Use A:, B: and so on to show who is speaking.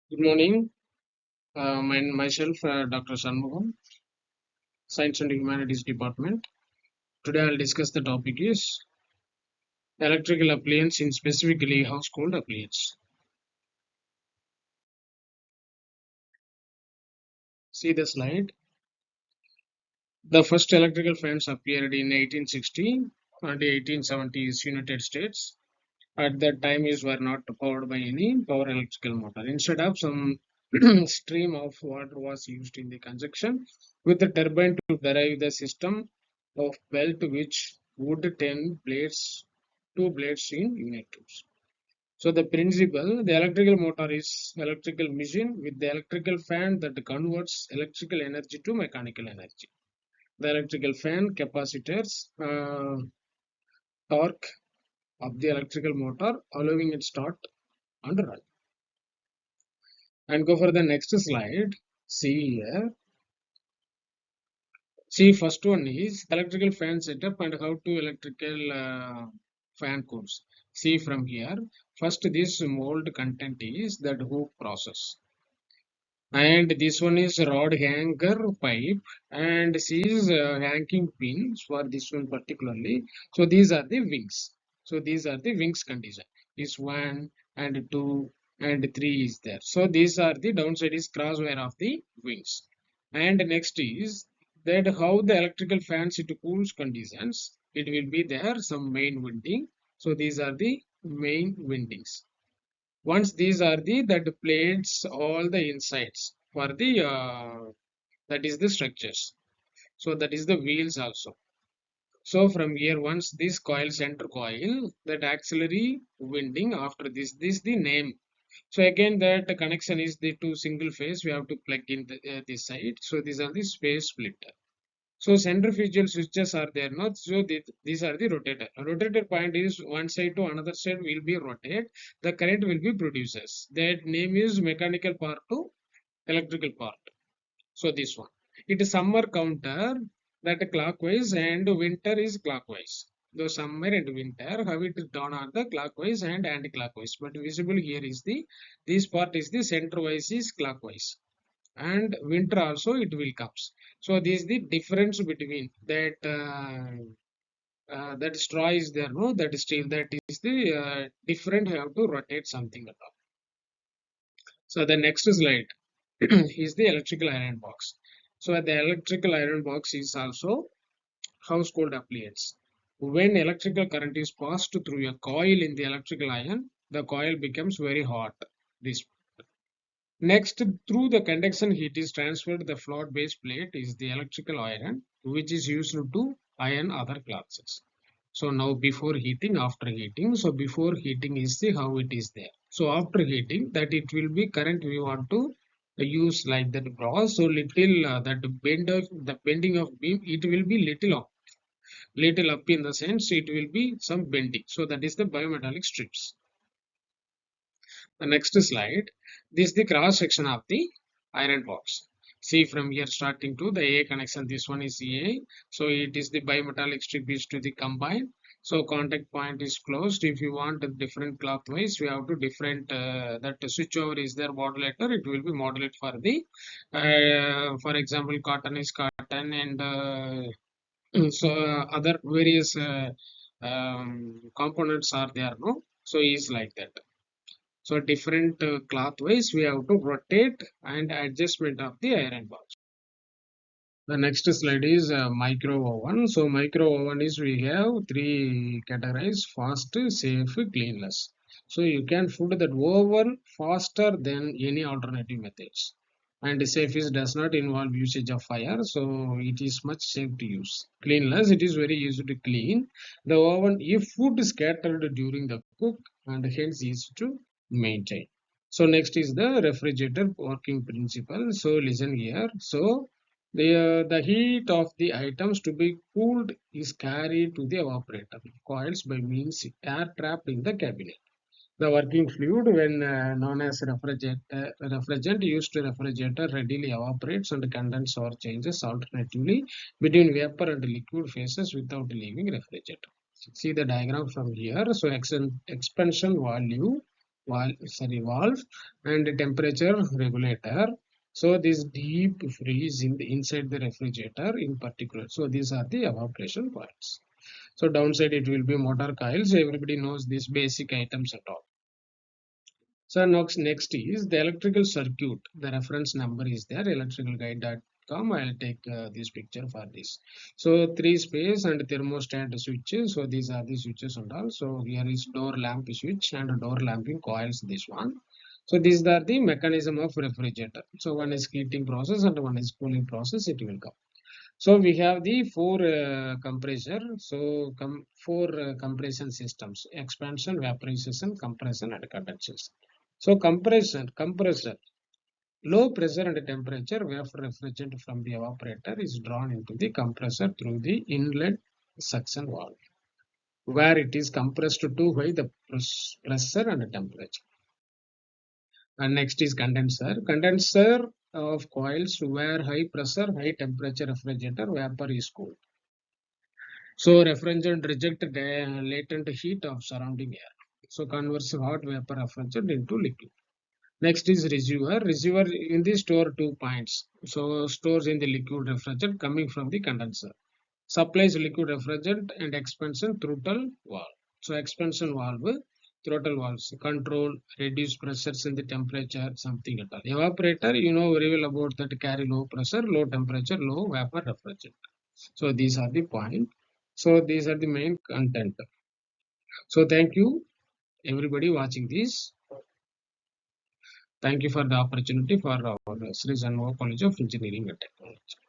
A: Good morning. Myself, Dr. Shanmugam, Science and Humanities Department. Today I'll discuss the topic is electrical appliance, in specifically household appliance. See the slide. The first electrical fans appeared in 1860 and 1870s United States. At that time, these were not powered by any power electrical motor. Instead of some stream of water was used in the conjunction with the turbine to derive the system of belt which would turn blades, two blades in unit tubes. So the principle, the electrical motor is electrical machine with the electrical fan that converts electrical energy to mechanical energy. The electrical fan capacitors torque of the electrical motor, allowing it start and run. And go for the next slide. See here. See, first one is electrical fan setup and how to electrical fan cools. See from here. First, this mold content is that hook process. And this one is rod hanger pipe. And this is hanging pins for this one particularly. So these are the wings. So these are the wings condition. Is one and two and three is there. So these are the downside is crosswire of the wings. And next is that how the electrical fans it cools conditions. It will be there some main winding. So these are the main windings. Once these are the that plates all the insides for the that is the structures. So that is the wheels also. So from here, once this coil center coil, that auxiliary winding after this the name. So again that connection is the two single phase. We have to plug in this side. So these are the space splitter. So centrifugal switches are there not. So these are the rotator. A rotator point is one side to another side will be rotate. The current will be produces. That name is mechanical part to electrical part. So this one. It is summer counter that clockwise and winter is clockwise. The summer and winter how it is done on the clockwise and anti-clockwise. But visible here is the this part is the center wise is clockwise and winter also it will comes. So this is the difference between that that straw is there no that is steel that is the different have to rotate something at all. So the next slide is the electrical iron box. So the electrical iron box is also household appliance. When electrical current is passed through a coil in the electrical iron, the coil becomes very hot. This next, through the conduction heat is transferred the float base plate is the electrical iron which is used to iron other clothes. So now before heating, after heating. So before heating is the how it is there. So after heating that it will be current we want to use like that brass. So little that bend of the bending of beam it will be little up in the sense it will be some bending. So that is the biometallic strips. The next slide. This is the cross section of the iron box. See from here starting to the A connection. This one is A. So it is the bimetallic strip is to the combine. So contact point is closed. If you want a different clockwise, we have to different that switch over is there modulator. It will be modulate for the for example cotton is cotton and so other various components are there no. So is like that. So different clothwise we have to rotate and adjustment of the iron box. The next slide is micro oven. So micro oven is we have three categories: fast, safe, cleanless. So you can put that oven faster than any alternative methods. And safe is does not involve usage of fire, so it is much safe to use. Cleanless, it is very easy to clean. The oven, if food is scattered during the cook, and hence easy to maintain. So next is the refrigerator working principle. So listen here. So the heat of the items to be cooled is carried to the evaporator coils by means air trapped in the cabinet. The working fluid, when known as refrigerant used to refrigerator, readily evaporates and condenses or changes alternatively between vapor and liquid phases without leaving refrigerator. See the diagram from here. So expansion value valve and temperature regulator. So this deep freeze inside the refrigerator in particular. So these are the evaporation points. So downside it will be motor coils. Everybody knows these basic items at all. So next is the electrical circuit. The reference number is there, electricalguide.com. I'll take this picture for this. So 3 space and thermostat switches. So these are the switches and all. So here is door lamp switch and door lamping coils, this one. So these are the mechanism of refrigerator. So one is heating process and one is cooling process, it will come. So we have the four compressor. So four compression systems: expansion, vaporization, compression, and condensation. So compressor, low pressure and temperature vapor refrigerant from the evaporator is drawn into the compressor through the inlet suction valve, where it is compressed to high the pressure and temperature. And next is condenser. Condenser of coils where high pressure, high temperature refrigerator vapor is cooled. So refrigerant reject the latent heat of surrounding air. So converts hot vapor refrigerant into liquid. Next is reservoir. Reservoir in the store 2 points. So stores in the liquid refrigerant coming from the condenser. Supplies liquid refrigerant and expansion throttle valve. So expansion valve, throttle valves control, reduce pressures in the temperature, something at all. Evaporator, you know very well about that, carry low pressure, low temperature, low vapor refrigerant. So these are the point. So these are the main content. So thank you everybody watching this. Thank you for the opportunity for our Sri Janmo College of Engineering and Technology.